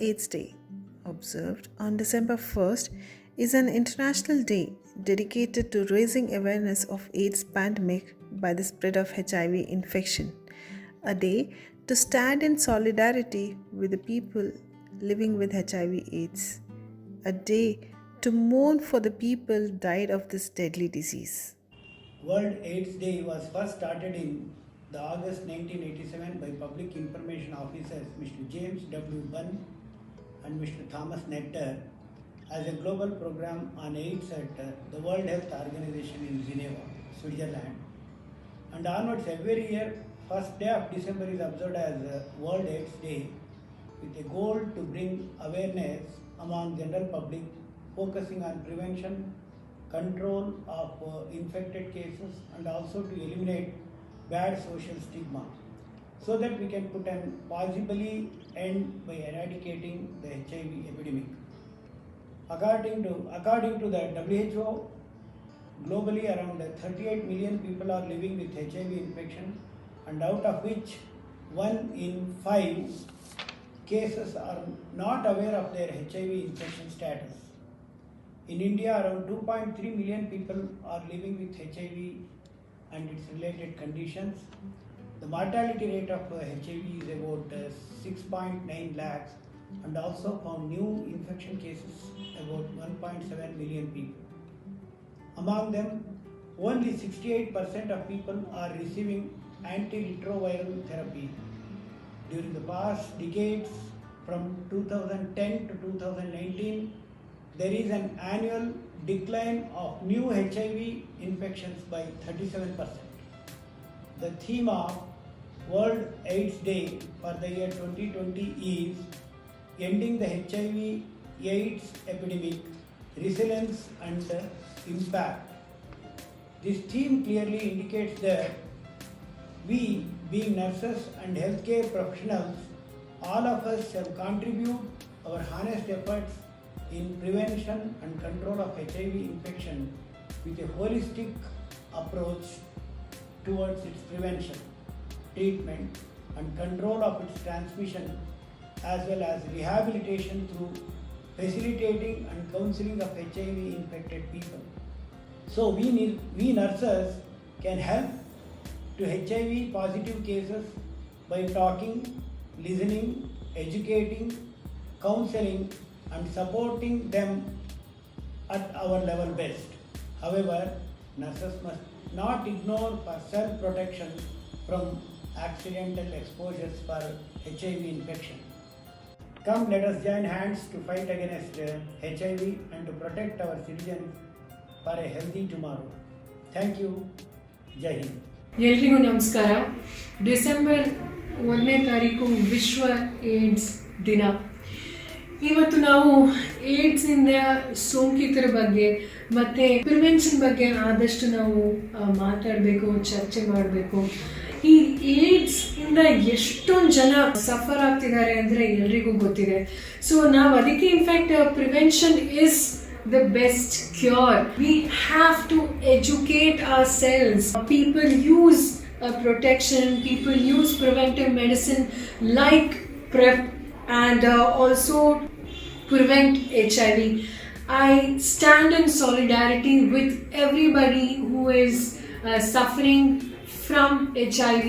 AIDS Day, observed on December 1st, is an international day dedicated to raising awareness of AIDS pandemic by the spread of HIV infection. A day to stand in solidarity with the people living with HIV AIDS. A day to mourn for the people died of this deadly disease. World AIDS Day was first started in the August 1987 by Public Information Officers Mr. James W. Bunn and Mr. Thomas Nectar as a global program on AIDS at the World Health Organization in Geneva, Switzerland. And onwards every year, first day of December is observed as World AIDS Day with a goal to bring awareness among general public focusing on prevention, control of infected cases and also to eliminate bad social stigma so that we can put an possibly end by eradicating the HIV epidemic. According to the WHO, globally around 38 million people are living with HIV infection and out of which 1 in 5 cases are not aware of their HIV infection status. In India, around 2.3 million people are living with HIV and its related conditions. The mortality rate of HIV is about 6.9 lakhs and also found new infection cases about 1.7 million people. Among them, only 68% of people are receiving antiretroviral therapy. During the past decades, from 2010 to 2019, there is an annual decline of new HIV infections by 37%. The theme of World AIDS Day for the year 2020 is Ending the HIV AIDS Epidemic, Resilience and Impact. This theme clearly indicates that we, being nurses and healthcare professionals, all of us shall contribute our honest efforts in prevention and control of HIV infection with a holistic approach towards its prevention, treatment and control of its transmission, as well as rehabilitation through facilitating and counseling of HIV infected people. So we nurses can help to HIV positive cases by talking, listening, educating, counseling and supporting them at our level best. However, nurses must not ignore for self-protection from accidental exposures for HIV infection. Come, let us join hands to fight against HIV and to protect our citizens for a healthy tomorrow. Thank you. Jai Hind. ಎಲ್ರಿಗೂ ನಮಸ್ಕಾರ. December 1ನೇ ತಾರೀಕು ವಿಶ್ವ AIDS ದಿನ. ಇವತ್ತು ನಾವು ಏಡ್ಸಿಂದ ಸೋಂಕಿತರ ಬಗ್ಗೆ ಮತ್ತು ಪ್ರಿವೆನ್ಷನ್ ಬಗ್ಗೆ ಆದಷ್ಟು ನಾವು ಮಾತಾಡಬೇಕು, ಚರ್ಚೆ ಮಾಡಬೇಕು. ಈ ಏಡ್ಸ್ ಇಂದ ಎಷ್ಟೊಂದು ಜನ ಸಫರ್ ಆಗ್ತಿದ್ದಾರೆ ಅಂದರೆ ಎಲ್ರಿಗೂ ಗೊತ್ತಿದೆ. ಸೊ ನಾವು ಅದಕ್ಕೆ in fact prevention is the best cure. We have to educate ourselves. People use protection, people use preventive medicine like PrEP and also prevent HIV. I stand in solidarity with everybody who is suffering from HIV,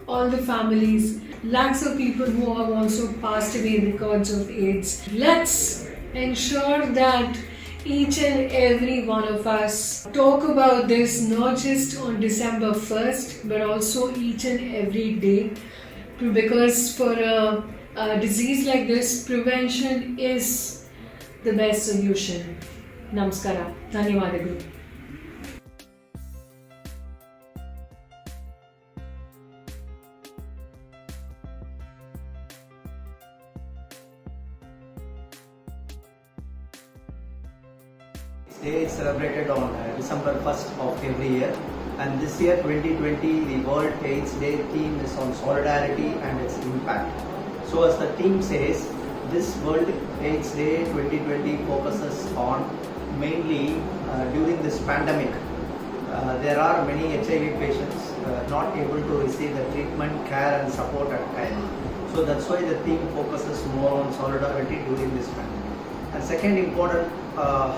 all the families, lakhs of people who have also passed away because of AIDS. Let's ensure that each and every one of us talk about this not just on December 1st but also each and every day, because for a disease like this, prevention is the best solution. Namaskara. Dhanyavadagalu. Day is celebrated on December 1st of every year, and this year 2020 the World AIDS Day theme is on solidarity and its impact. So as the theme says, this World AIDS Day 2020 focuses on mainly during this pandemic. There are many HIV patients not able to receive the treatment, care and support at time. So that's why the theme focuses more on solidarity during this pandemic. And second important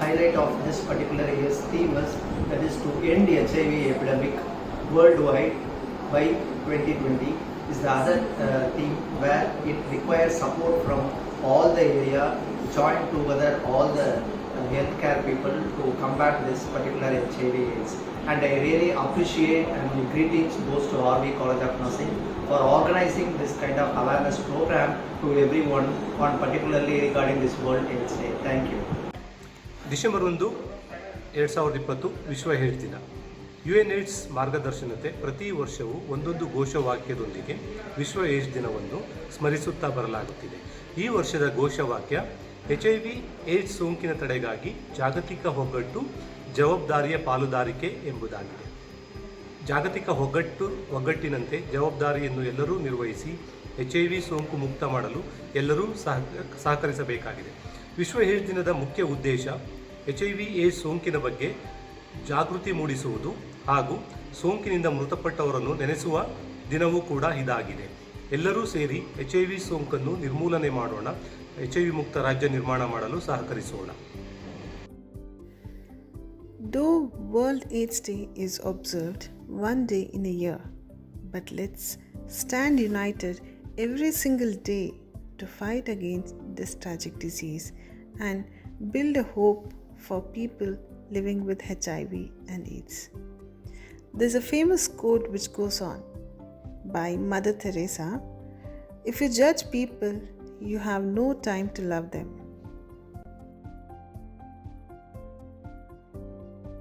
highlight of this particular year's theme is that is to end HIV epidemic worldwide by 2020 is the other theme where it requires support from all the area, join together all the healthcare people to combat this particular HIV AIDS. And I really appreciate and my greetings goes to RV College of Nursing for organizing this kind of awareness program to everyone on particularly regarding this World AIDS Day. Thank you. December 1, 2020 ವಿಶ್ವ AIDS ದಿನ. UN AIDS ಮಾರ್ಗದರ್ಶನತೆ ಪ್ರತಿ ವರ್ಷವೂ ಒಂದೊಂದು ಘೋಷವಾಕ್ಯದೊಂದಿಗೆ ವಿಶ್ವ AIDS ದಿನವನ್ನು ಸ್ಮರಿಸುತ್ತಾ ಬರಲಾಗುತ್ತಿದೆ. ಈ ವರ್ಷದ ಘೋಷವಾಕ್ಯ HIV AIDS ಸೋಂಕಿನ ತಡೆಗಾಗಿ ಜಾಗತಿಕ ಒಗ್ಗಟ್ಟು, ಜವಾಬ್ದಾರಿಯ ಪಾಲುದಾರಿಕೆ ಎಂಬುದಾಗಿದೆ. ಜಾಗತಿಕ ಒಗ್ಗಟ್ಟಿನಂತೆ ಜವಾಬ್ದಾರಿಯನ್ನು ಎಲ್ಲರೂ ನಿರ್ವಹಿಸಿ HIV ಸೋಂಕು ಮುಕ್ತ ಮಾಡಲು ಎಲ್ಲರೂ ಸಹಕರಿಸಬೇಕಾಗಿದೆ. ವಿಶ್ವ ಏಡ್ಸ್ ದಿನದ ಮುಖ್ಯ ಉದ್ದೇಶ HIV ಏಡ್ಸ್ ಸೋಂಕಿನ ಬಗ್ಗೆ ಜಾಗೃತಿ ಮೂಡಿಸುವುದು ಹಾಗೂ ಸೋಂಕಿನಿಂದ ಮೃತಪಟ್ಟವರನ್ನು ನೆನೆಸುವ ದಿನವೂ ಕೂಡ ಇದಾಗಿದೆ. ಎಲ್ಲರೂ ಸೇರಿ HIV ಸೋಂಕನ್ನು ನಿರ್ಮೂಲನೆ ಮಾಡೋಣ, HIV ಮುಕ್ತ ರಾಜ್ಯ ನಿರ್ಮಾಣ ಮಾಡಲು ಸಹಕರಿಸೋಣ. Though World AIDS Day is observed one day in a year, but let's stand united every single day to fight against this tragic disease and build a hope for people living with HIV and AIDS. There's a famous quote which goes on by Mother Teresa, "If you judge people, you have no time to love them."